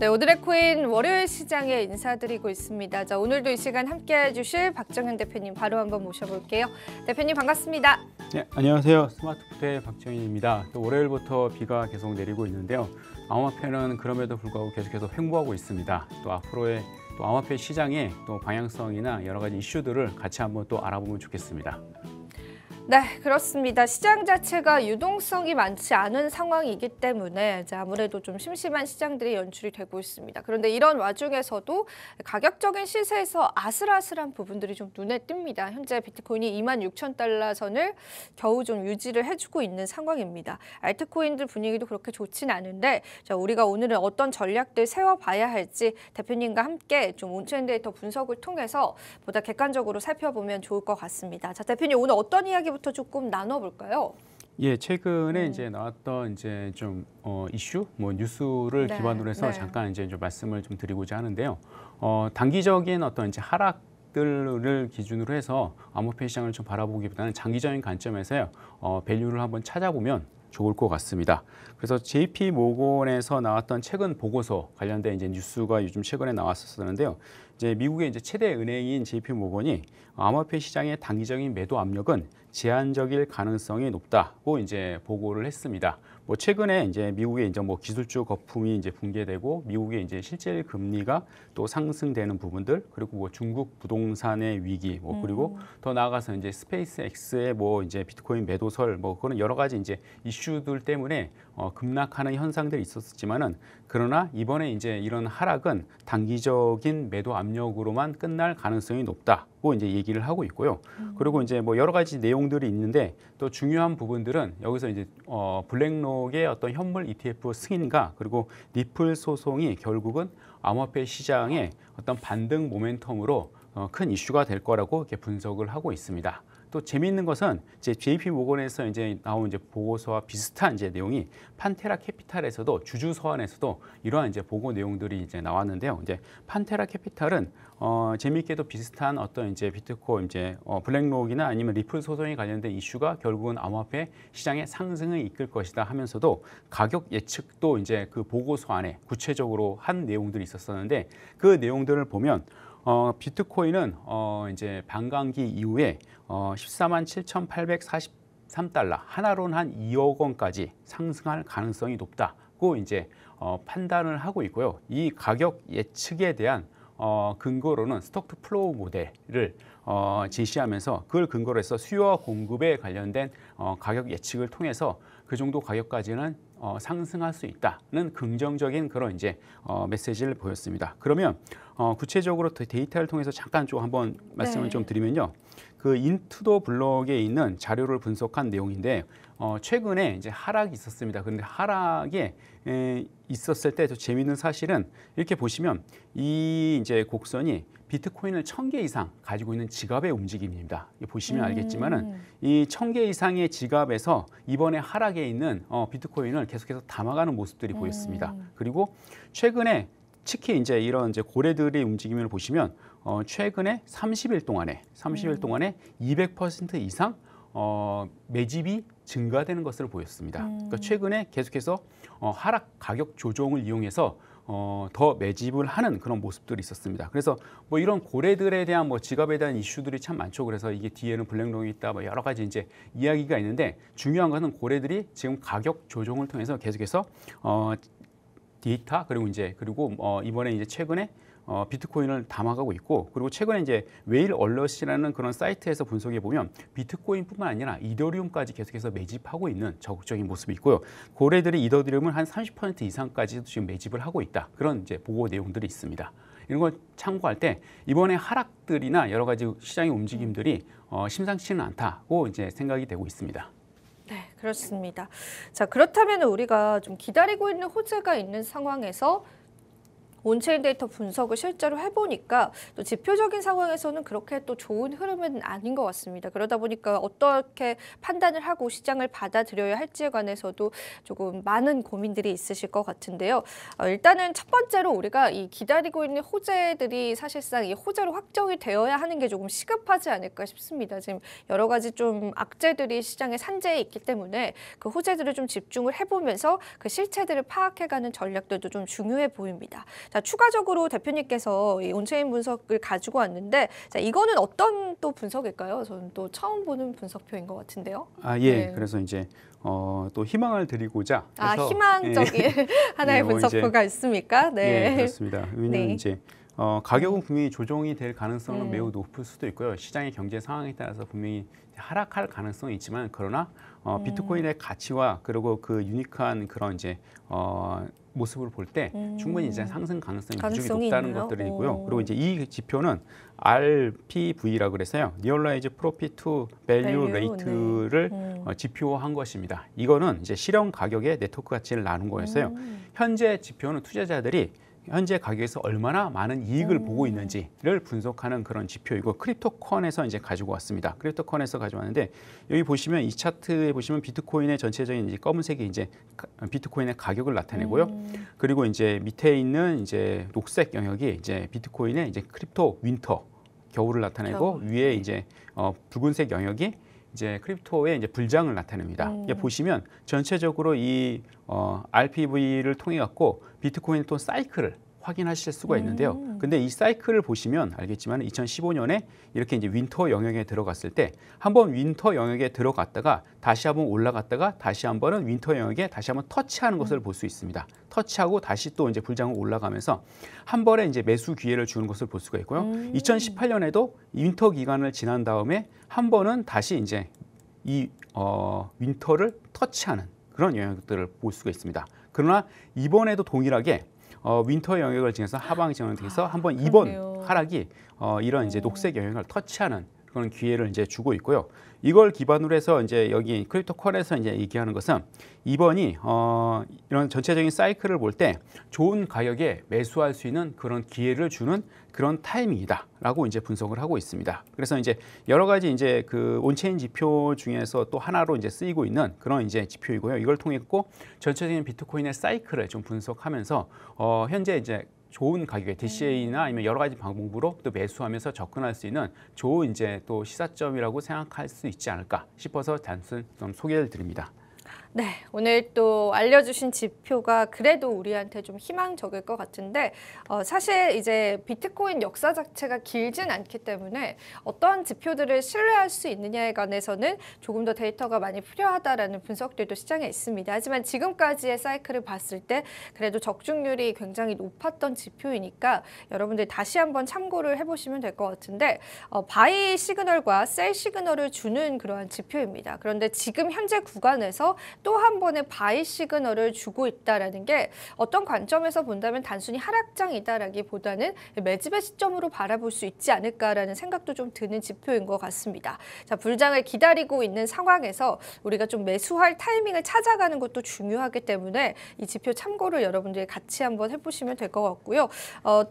네, 오늘의 코인 월요일 시장에 인사드리고 있습니다. 자, 오늘도 이 시간 함께해 주실 박정현 대표님 바로 한번 모셔볼게요. 대표님 반갑습니다. 네, 안녕하세요. 스마트부의 박정현입니다. 또 월요일부터 비가 계속 내리고 있는데요. 암호화폐는 그럼에도 불구하고 계속해서 횡보하고 있습니다. 또 앞으로의 또 암호화폐 시장의 또 방향성이나 여러 가지 이슈들을 같이 한번 또 알아보면 좋겠습니다. 네, 그렇습니다. 시장 자체가 유동성이 많지 않은 상황이기 때문에 아무래도 좀 심심한 시장들이 연출이 되고 있습니다. 그런데 이런 와중에서도 가격적인 시세에서 아슬아슬한 부분들이 좀 눈에 띕니다. 현재 비트코인이 26,000달러 선을 겨우 좀 유지를 해주고 있는 상황입니다. 알트코인들 분위기도 그렇게 좋진 않은데 우리가 오늘은 어떤 전략들 세워봐야 할지 대표님과 함께 좀 온체인 데이터 분석을 통해서 보다 객관적으로 살펴보면 좋을 것 같습니다. 자, 대표님 오늘 어떤 이야기부터 조금 나눠볼까요? 예, 최근에 이제 나왔던 이제 좀 이슈, 뉴스를 기반으로 해서 잠깐 이제 좀 말씀을 좀 드리고자 하는데요. 단기적인 어떤 이제 하락들을 기준으로 해서 암호화폐 시장을 좀 바라보기보다는 장기적인 관점에서요, 밸류를 한번 찾아보면 좋을 것 같습니다. 그래서 JP 모건에서 나왔던 최근 보고서 관련된 이제 뉴스가 요즘 최근에 나왔었는데요. 이제 미국의 이제 최대 은행인 JP 모건이 암호화폐 시장의 단기적인 매도 압력은 제한적일 가능성이 높다고 이제 보고를 했습니다. 최근에 이제 미국의 이제 기술주 거품이 이제 붕괴되고 미국의 이제 실질 금리가 또 상승되는 부분들, 그리고 중국 부동산의 위기, 그리고 더 나아가서 이제 스페이스X의 이제 비트코인 매도설, 그런 여러 가지 이제 이슈들 때문에 급락하는 현상들이 있었지만은, 그러나 이번에 이제 이런 하락은 단기적인 매도 압력으로만 끝날 가능성이 높다고 이제 얘기를 하고 있고요. 그리고 이제 여러 가지 내용들이 있는데, 또 중요한 부분들은 여기서 이제 블랙록의 어떤 현물 ETF 승인과 그리고 리플 소송이 결국은 암호화폐 시장의 어떤 반등 모멘텀으로 큰 이슈가 될 거라고 이렇게 분석을 하고 있습니다. 또 재미있는 것은 이제 JP 모건에서 이제 나온 이제 보고서와 비슷한 이제 내용이 판테라 캐피탈에서도 주주 서한에서도 이러한 이제 보고 내용들이 이제 나왔는데요. 이제 판테라 캐피탈은 재미있게도 비슷한 어떤 이제 비트코인 이제 블랙록이나 아니면 리플 소송에 관련된 이슈가 결국은 암호화폐 시장의 상승을 이끌 것이다 하면서도 가격 예측도 이제 그 보고서 안에 구체적으로 한 내용들이 있었었는데, 그 내용들을 보면 비트코인은 이제 반감기 이후에 147,843달러, 하나로는 한 2억 원까지 상승할 가능성이 높다고 이제 판단을 하고 있고요. 이 가격 예측에 대한 근거로는 스톡 투 플로우 모델을 제시하면서 그걸 근거로 해서 수요와 공급에 관련된 가격 예측을 통해서 그 정도 가격까지는 상승할 수 있다는 긍정적인 그런 이제 메시지를 보였습니다. 그러면 구체적으로 데이터를 통해서 잠깐 좀 한번 말씀을 좀 드리면요. 그 인투더 블록에 있는 자료를 분석한 내용인데, 최근에 이제 하락이 있었습니다. 그런데 하락에 있었을 때 또 재미있는 사실은 이렇게 보시면 이 이제 곡선이 비트코인을 1000개 이상 가지고 있는 지갑의 움직임입니다. 보시면 알겠지만은 이 1000개 이상의 지갑에서 이번에 하락에 있는 비트코인을 계속해서 담아가는 모습들이 보였습니다. 그리고 최근에 특히 이제 이런 이제 고래들의 움직임을 보시면 최근에 30일 동안에 200% 이상 매집이 증가되는 것을 보였습니다. 그러니까 최근에 계속해서 하락 가격 조정을 이용해서 더 매집을 하는 그런 모습들이 있었습니다. 그래서 이런 고래들에 대한 지갑에 대한 이슈들이 참 많죠. 그래서 이게 뒤에는 블랙록이 있다, 여러 가지 이제 이야기가 있는데, 중요한 것은 고래들이 지금 가격 조정을 통해서 계속해서 데이터 그리고 이번에 이제 최근에 비트코인을 담아가고 있고, 그리고 최근에 이제 웨일 얼럿이라는 그런 사이트에서 분석해 보면 비트코인뿐만 아니라 이더리움까지 계속해서 매집하고 있는 적극적인 모습이 있고요. 고래들이 이더리움은 한 30% 이상까지도 지금 매집을 하고 있다. 그런 이제 보고 내용들이 있습니다. 이런 걸 참고할 때 이번에 하락들이나 여러 가지 시장의 움직임들이 심상치는 않다고 이제 생각이 되고 있습니다. 네, 그렇습니다. 자, 그렇다면 우리가 좀 기다리고 있는 호재가 있는 상황에서 온체인 데이터 분석을 실제로 해보니까 또 지표적인 상황에서는 그렇게 또 좋은 흐름은 아닌 것 같습니다. 그러다 보니까 어떻게 판단을 하고 시장을 받아들여야 할지에 관해서도 조금 많은 고민들이 있으실 것 같은데요. 일단은 첫 번째로 우리가 이 기다리고 있는 호재들이 사실상 이 호재로 확정이 되어야 하는 게 조금 시급하지 않을까 싶습니다. 지금 여러 가지 좀 악재들이 시장에 산재해 있기 때문에 그 호재들을 좀 집중을 해보면서 그 실체들을 파악해가는 전략들도 좀 중요해 보입니다. 자, 추가적으로 대표님께서 이 온체인 분석을 가지고 왔는데, 자, 이거는 어떤 또 분석일까요? 저는 또 처음 보는 분석표인 것 같은데요. 예. 네. 그래서 이제 또 희망을 드리고자 해서 희망적인 하나의 뭐 분석표가 있습니까? 네. 그렇습니다. 왜냐하면 네. 이제 가격은 분명히 조정이 될 가능성은 매우 음. 높을 수도 있고요. 시장의 경제 상황에 따라서 분명히 하락할 가능성이 있지만 그러나 비트코인의 가치와 그리고 그 유니크한 그런 이제 모습을 볼 때 충분히 이제 상승 가능성이 무지하게 가능성이 높다는 있나요? 것들이고요. 그리고 이제 이 지표는 RPV라고 그래서요. Realized Profit to Value Value, Rate를 지표한 것입니다. 이거는 이제 실현 가격의 네트워크 가치를 나눈 거였어요. 현재 지표는 투자자들이 현재 가격에서 얼마나 많은 이익을 보고 있는지를 분석하는 그런 지표이고 크립토컨에서 이제 가지고 왔습니다. 크립토컨에서 가져왔는데 여기 보시면 이 차트에 보시면 비트코인의 전체적인 이제 검은색이 이제 비트코인의 가격을 나타내고요. 그리고 이제 밑에 있는 이제 녹색 영역이 이제 비트코인의 이제 크립토 윈터 겨울을 나타내고 위에 이제 붉은색 영역이 이제 크립토의 이제 불장을 나타냅니다. 이게 보시면 전체적으로 이 RPV를 통해 갖고 비트코인 또 사이클을 확인하실 수가 있는데요. 근데 이 사이클을 보시면 알겠지만 2015년에 이렇게 이제 윈터 영역에 들어갔을 때 한번 윈터 영역에 들어갔다가 다시 한번 올라갔다가 다시 한번은 윈터 영역에 다시 한번 터치하는 것을 볼 수 있습니다. 터치하고 다시 또 이제 불장으로 올라가면서 한 번에 이제 매수 기회를 주는 것을 볼 수가 있고요. 2018년에도 윈터 기간을 지난 다음에 한 번은 다시 이제 이 윈터를 터치하는 그런 영역들을 볼 수가 있습니다. 그러나 이번에도 동일하게 윈터 영역을 지나서 하방 영역에서 한번 이번 하락이 이런 이제 녹색 영역을 터치하는 그런 기회를 이제 주고 있고요. 이걸 기반으로 해서 이제 여기 크립토컨에서 이제 얘기하는 것은 이번이 이런 전체적인 사이클을 볼 때 좋은 가격에 매수할 수 있는 그런 기회를 주는 그런 타이밍이다라고 이제 분석을 하고 있습니다. 그래서 이제 여러 가지 이제 그 온체인 지표 중에서 또 하나로 이제 쓰이고 있는 그런 이제 지표이고요. 이걸 통했고 전체적인 비트코인의 사이클을 좀 분석하면서 현재 이제 좋은 가격에 DCA나 아니면 여러 가지 방법으로 또 매수하면서 접근할 수 있는 좋은 이제 또 시사점이라고 생각할 수 있지 않을까 싶어서 단순 좀 소개를 드립니다. 네, 오늘 또 알려주신 지표가 그래도 우리한테 좀 희망적일 것 같은데 사실 이제 비트코인 역사 자체가 길진 않기 때문에 어떠한 지표들을 신뢰할 수 있느냐에 관해서는 조금 더 데이터가 많이 필요하다라는 분석들도 시장에 있습니다. 하지만 지금까지의 사이클을 봤을 때 그래도 적중률이 굉장히 높았던 지표이니까 여러분들 다시 한번 참고를 해보시면 될 것 같은데 바이 시그널과 셀 시그널을 주는 그러한 지표입니다. 그런데 지금 현재 구간에서 또 한 번의 바이 시그널을 주고 있다라는 게 어떤 관점에서 본다면 단순히 하락장이다라기보다는 매집의 시점으로 바라볼 수 있지 않을까라는 생각도 좀 드는 지표인 것 같습니다. 자, 불장을 기다리고 있는 상황에서 우리가 좀 매수할 타이밍을 찾아가는 것도 중요하기 때문에 이 지표 참고를 여러분들이 같이 한번 해보시면 될 것 같고요.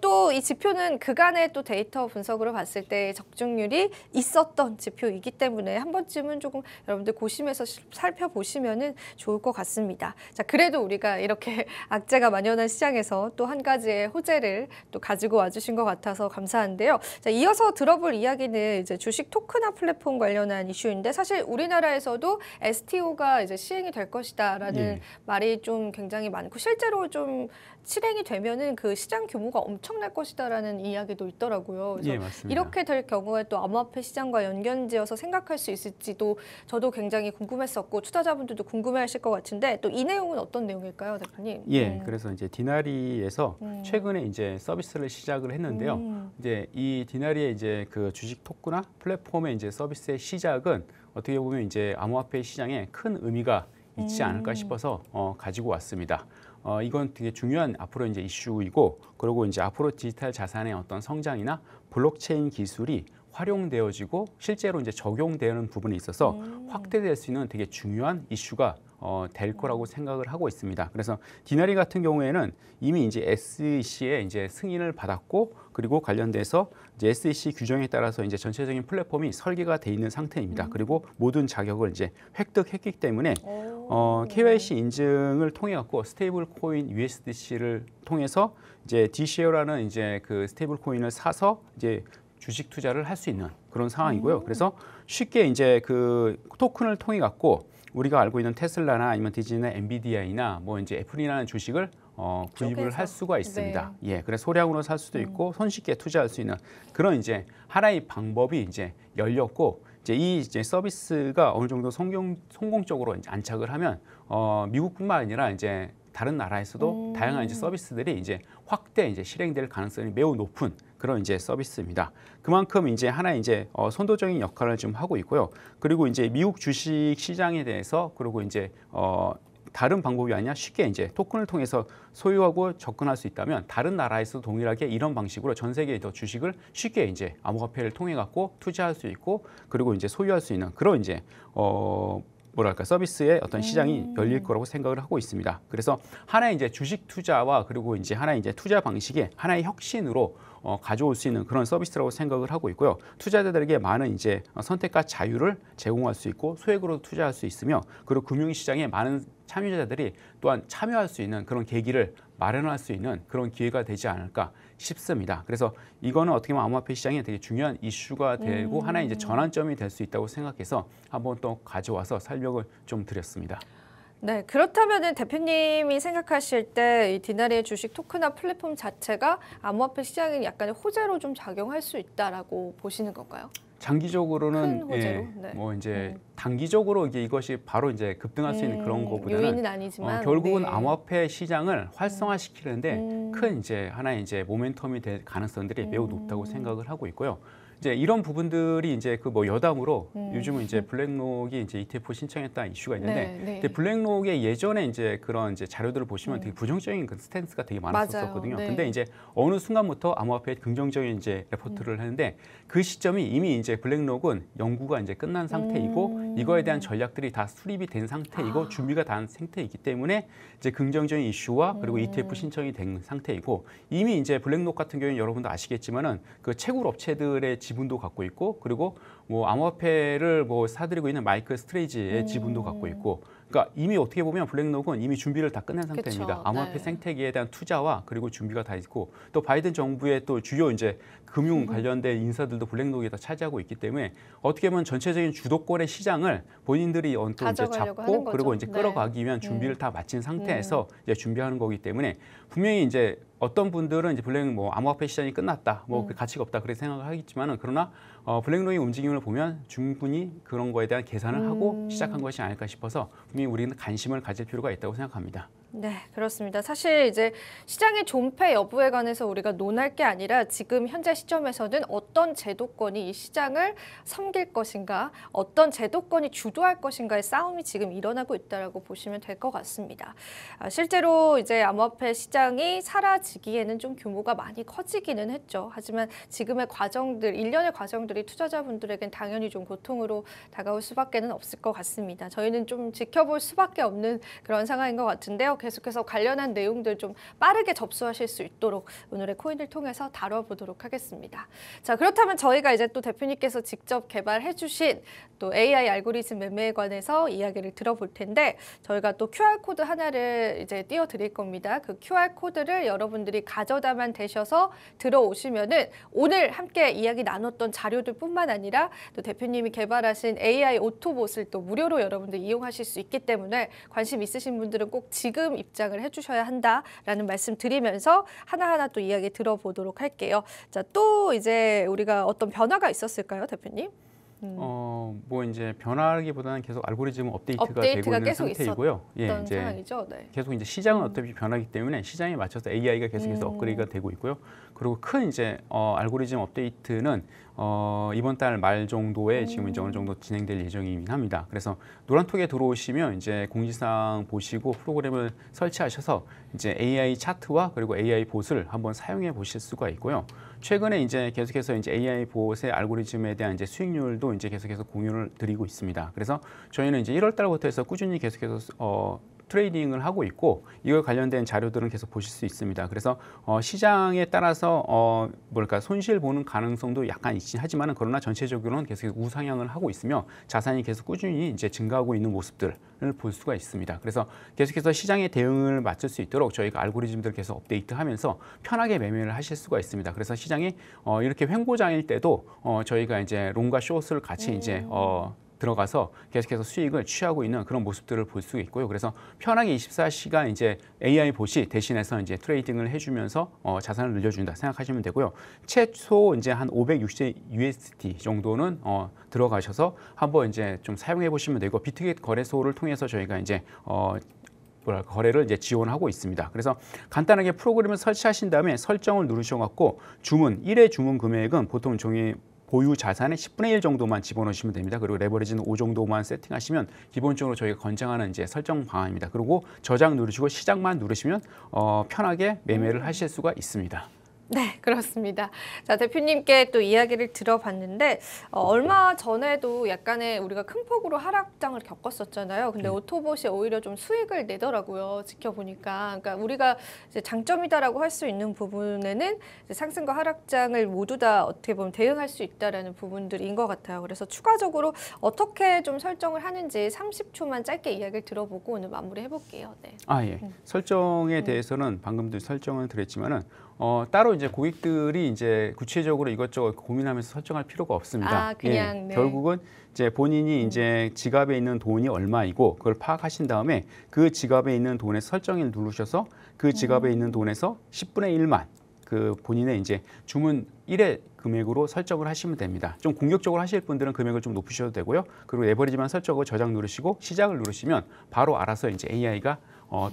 또 이 지표는 그간의 또 데이터 분석으로 봤을 때 적중률이 있었던 지표이기 때문에 한 번쯤은 조금 여러분들 고심해서 살펴보시면은 좋을 것 같습니다. 자, 그래도 우리가 이렇게 악재가 만연한 시장에서 또 한 가지의 호재를 또 가지고 와주신 것 같아서 감사한데요. 자, 이어서 들어볼 이야기는 이제 주식 토큰화 플랫폼 관련한 이슈인데 사실 우리나라에서도 STO가 이제 시행이 될 것이다라는 말이 좀 굉장히 많고 실제로 좀 실행이 되면은 그 시장 규모가 엄청날 것이다라는 이야기도 있더라고요. 그래서 맞습니다. 이렇게 될 경우에 또 암호화폐 시장과 연결지어서 생각할 수 있을지도 저도 굉장히 궁금했었고 투자자분들도 궁금해하실 것 같은데 또 이 내용은 어떤 내용일까요, 대표님? 그래서 이제 디나리에서 최근에 이제 서비스를 시작을 했는데요. 이제 이 디나리의 이제 그 주식 토큰화 플랫폼의 이제 서비스의 시작은 어떻게 보면 이제 암호화폐 시장에 큰 의미가 있지 않을까 싶어서 가지고 왔습니다. 이건 되게 중요한 앞으로 이제 이슈이고 그리고 이제 앞으로 디지털 자산의 어떤 성장이나 블록체인 기술이 활용되어지고 실제로 이제 적용되는 부분에 있어서 확대될 수 있는 되게 중요한 이슈가 될 거라고 생각을 하고 있습니다. 그래서 디나리 같은 경우에는 이미 이제 SEC의 이제 승인을 받았고 그리고 관련돼서 이제 SEC 규정에 따라서 이제 전체적인 플랫폼이 설계가 돼 있는 상태입니다. 그리고 모든 자격을 이제 획득했기 때문에 KYC 인증을 통해 갖고 스테이블 코인 USDC를 통해서 이제 DCO라는 이제 그 스테이블 코인을 사서 이제 주식 투자를 할 수 있는 그런 상황이고요. 그래서 쉽게 이제 그 토큰을 통해 갖고 우리가 알고 있는 테슬라나 아니면 디즈니나 엔비디아이나 뭐 이제 애플이라는 주식을 구입을 할 수가 있습니다. 네. 예, 그래서 소량으로 살 수도 있고 손쉽게 투자할 수 있는 그런 이제 하나의 방법이 이제 열렸고 이제 이 이제 서비스가 어느 정도 성공적으로 이제 안착을 하면 미국뿐만 아니라 이제 다른 나라에서도 다양한 이제 서비스들이 이제 확대 이제 실행될 가능성이 매우 높은 그런 이제 서비스입니다. 그만큼 이제 하나의 이제 선도적인 역할을 좀 하고 있고요. 그리고 이제 미국 주식 시장에 대해서 그리고 이제 다른 방법이 아니라 쉽게 이제 토큰을 통해서 소유하고 접근할 수 있다면 다른 나라에서도 동일하게 이런 방식으로 전 세계의 주식을 쉽게 이제 암호화폐를 통해 갖고 투자할 수 있고 그리고 이제 소유할 수 있는 그런 이제 뭐랄까 서비스의 어떤 시장이 열릴 거라고 생각을 하고 있습니다. 그래서 하나의 이제 주식 투자와 그리고 이제 하나의 이제 투자 방식의 하나의 혁신으로 가져올 수 있는 그런 서비스라고 생각을 하고 있고요. 투자자들에게 많은 이제 선택과 자유를 제공할 수 있고 소액으로 투자할 수 있으며 그리고 금융시장에 많은 참여자들이 또한 참여할 수 있는 그런 계기를 마련할 수 있는 그런 기회가 되지 않을까 싶습니다. 그래서 이거는 어떻게 보면 암호화폐 시장에 되게 중요한 이슈가 되고 하나의 이제 전환점이 될 수 있다고 생각해서 한번 또 가져와서 설명을 좀 드렸습니다. 네, 그렇다면은 대표님이 생각하실 때 이 디나리의 주식 토큰화 플랫폼 자체가 암호화폐 시장에 약간의 호재로 좀 작용할 수 있다라고 보시는 건가요? 장기적으로는 큰 호재로? 네. 뭐 이제 단기적으로 이것이 바로 이제 급등할 수 있는 그런 거보다는 요인은 아니지만 결국은 네. 암호화폐 시장을 활성화시키는데 큰 이제 하나의 이제 모멘텀이 될 가능성들이 매우 높다고 생각을 하고 있고요. 이제 이런 부분들이 이제 그 뭐 여담으로 요즘은 이제 블랙록이 이제 ETF 신청했다 이슈가 있는데 네, 네. 근데 블랙록의 예전에 이제 그런 이제 자료들을 보시면 되게 부정적인 그 스탠스가 되게 많았었거든요. 맞아요. 네. 근데 이제 어느 순간부터 암호화폐에 긍정적인 이제 레포트를 하는데 그 시점이 이미 이제 블랙록은 연구가 이제 끝난 상태이고 이거에 대한 전략들이 다 수립이 된 상태이고 준비가 다 된 상태이기 때문에 이제 긍정적인 이슈와 그리고 ETF 신청이 된 상태이고 이미 이제 블랙록 같은 경우는 여러분도 아시겠지만은 그 채굴 업체들의 지분도 갖고 있고 그리고 뭐 암호화폐를 뭐 사들이고 있는 마이클 스트레이지의 지분도 갖고 있고 그러니까 이미 어떻게 보면 블랙록은 이미 준비를 다 끝낸 상태입니다. 그쵸, 암호화폐 네. 생태계에 대한 투자와 그리고 준비가 다 있고 또 바이든 정부의 또 주요 이제 금융 관련된 인사들도 블랙록에다 차지하고 있기 때문에 어떻게 보면 전체적인 주도권의 시장을 본인들이 또 이제 가져가려고 하는 잡고 거죠. 그리고 이제 네. 끌어가기 위한 준비를 다 마친 상태에서 이제 준비하는 거기 때문에 분명히 이제 어떤 분들은 이제 블랙 뭐 암호화폐 시장이 끝났다, 뭐 그 가치가 없다 그렇게 생각을 하겠지만은 그러나 블랙록의 움직임을 보면 충분히 그런 거에 대한 계산을 하고 시작한 것이 아닐까 싶어서 분명히 우리는 관심을 가질 필요가 있다고 생각합니다. 네, 그렇습니다. 사실 이제 시장의 존폐 여부에 관해서 우리가 논할 게 아니라 지금 현재 시점에서는 어떤 제도권이 이 시장을 섬길 것인가, 어떤 제도권이 주도할 것인가의 싸움이 지금 일어나고 있다라고 보시면 될 것 같습니다. 실제로 이제 암호화폐 시장이 사라지기에는 좀 규모가 많이 커지기는 했죠. 하지만 지금의 과정들, 일련의 과정들이 투자자분들에겐 당연히 좀 고통으로 다가올 수밖에는 없을 것 같습니다. 저희는 좀 지켜볼 수밖에 없는 그런 상황인 것 같은데요. 계속해서 관련한 내용들 좀 빠르게 접수하실 수 있도록 오늘의 코인을 통해서 다뤄보도록 하겠습니다. 자, 그렇다면 저희가 이제 또 대표님께서 직접 개발해 주신 또 AI 알고리즘 매매에 관해서 이야기를 들어볼 텐데 저희가 또 QR코드 하나를 이제 띄워드릴 겁니다. 그 QR코드를 여러분들이 가져다만 되셔서 들어오시면은 오늘 함께 이야기 나눴던 자료들 뿐만 아니라 또 대표님이 개발하신 AI 오토봇을 또 무료로 여러분들 이용하실 수 있기 때문에 관심 있으신 분들은 꼭 지금 입장을 해주셔야 한다라는 말씀 드리면서 하나하나 또 이야기 들어보도록 할게요. 자, 또 이제 우리가 어떤 변화가 있었을까요, 대표님? 뭐 이제 변화라기보다는 계속 알고리즘 업데이트가 되고 있는 계속 상태이고요. 있었던 상황이죠. 네. 계속 이제 시장은 어차피 변하기 때문에 시장에 맞춰서 AI가 계속해서 업그레이드가 되고 있고요. 그리고 큰 이제 알고리즘 업데이트는 이번 달 말 정도에 지금 이제 어느 정도 진행될 예정이긴 합니다. 그래서 노란톡에 들어오시면 이제 공지사항 보시고 프로그램을 설치하셔서 이제 AI 차트와 그리고 AI 봇을 한번 사용해 보실 수가 있고요. 최근에 이제 계속해서 이제 AI 봇의 알고리즘에 대한 이제 수익률도 이제 계속해서 공유를 드리고 있습니다. 그래서 저희는 이제 1월 달부터 해서 꾸준히 계속해서 트레이딩을 하고 있고 이걸 관련된 자료들은 계속 보실 수 있습니다. 그래서 시장에 따라서 손실 보는 가능성도 약간 있긴 하지만은 그러나 전체적으로는 계속 우상향을 하고 있으며 자산이 계속 꾸준히 이제 증가하고 있는 모습들을 볼 수가 있습니다. 그래서 계속해서 시장에 대응을 맞출 수 있도록 저희가 알고리즘들을 계속 업데이트하면서 편하게 매매를 하실 수가 있습니다. 그래서 시장이 이렇게 횡보장일 때도 저희가 이제 롱과 숏을 같이 이제 들어가서 계속해서 수익을 취하고 있는 그런 모습들을 볼 수 있고요. 그래서 편하게 24시간 이제 AI 봇이 대신해서 이제 트레이딩을 해주면서 자산을 늘려준다 생각하시면 되고요. 최소 이제 한 560 USD 정도는 들어가셔서 한번 이제 좀 사용해 보시면 되고 비트겟 거래소를 통해서 저희가 이제 거래를 이제 지원하고 있습니다. 그래서 간단하게 프로그램을 설치하신 다음에 설정을 누르셔갖고 일회 주문 금액은 보통 종이 보유 자산의 10분의 1 정도만 집어넣으시면 됩니다. 그리고 레버리지는 5 정도만 세팅하시면 기본적으로 저희가 권장하는 이제 설정 방안입니다. 그리고 저장 누르시고 시작만 누르시면 편하게 매매를 하실 수가 있습니다. 네, 그렇습니다. 자, 대표님께 또 이야기를 들어봤는데 얼마 전에도 약간의 우리가 큰 폭으로 하락장을 겪었었잖아요. 근데 오토봇이 오히려 좀 수익을 내더라고요. 지켜보니까. 그러니까 우리가 이제 장점이다라고 할 수 있는 부분에는 이제 상승과 하락장을 모두 다 어떻게 보면 대응할 수 있다라는 부분들인 것 같아요. 그래서 추가적으로 어떻게 좀 설정을 하는지 30초만 짧게 이야기를 들어보고 오늘 마무리 해볼게요. 네. 예. 설정에 대해서는 방금도 설정을 드렸지만은 따로 이제 고객들이 이제 구체적으로 이것저것 고민하면서 설정할 필요가 없습니다. 그냥 네. 결국은 이제 본인이 이제 지갑에 있는 돈이 얼마이고 그걸 파악하신 다음에 그 지갑에 있는 돈에 설정을 누르셔서 그 지갑에 있는 돈에서 10분의 1만 그 본인의 이제 주문 1회 금액으로 설정을 하시면 됩니다. 좀 공격적으로 하실 분들은 금액을 좀 높이셔도 되고요. 그리고 레버리지만 설정을 저장 누르시고 시작을 누르시면 바로 알아서 이제 AI가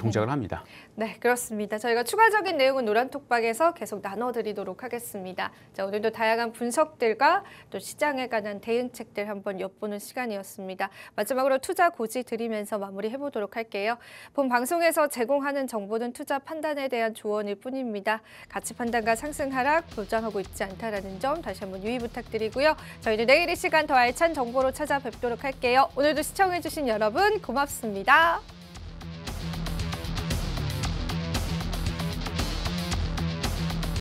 동작을 합니다. 네, 그렇습니다. 저희가 추가적인 내용은 노란톡방에서 계속 나눠드리도록 하겠습니다. 자, 오늘도 다양한 분석들과 또 시장에 관한 대응책들 한번 엿보는 시간이었습니다. 마지막으로 투자 고지 드리면서 마무리해보도록 할게요. 본 방송에서 제공하는 정보는 투자 판단에 대한 조언일 뿐입니다. 가치 판단과 상승 하락 보장하고 있지 않다라는 점 다시 한번 유의 부탁드리고요. 저희는 내일 이 시간 더 알찬 정보로 찾아뵙도록 할게요. 오늘도 시청해주신 여러분 고맙습니다.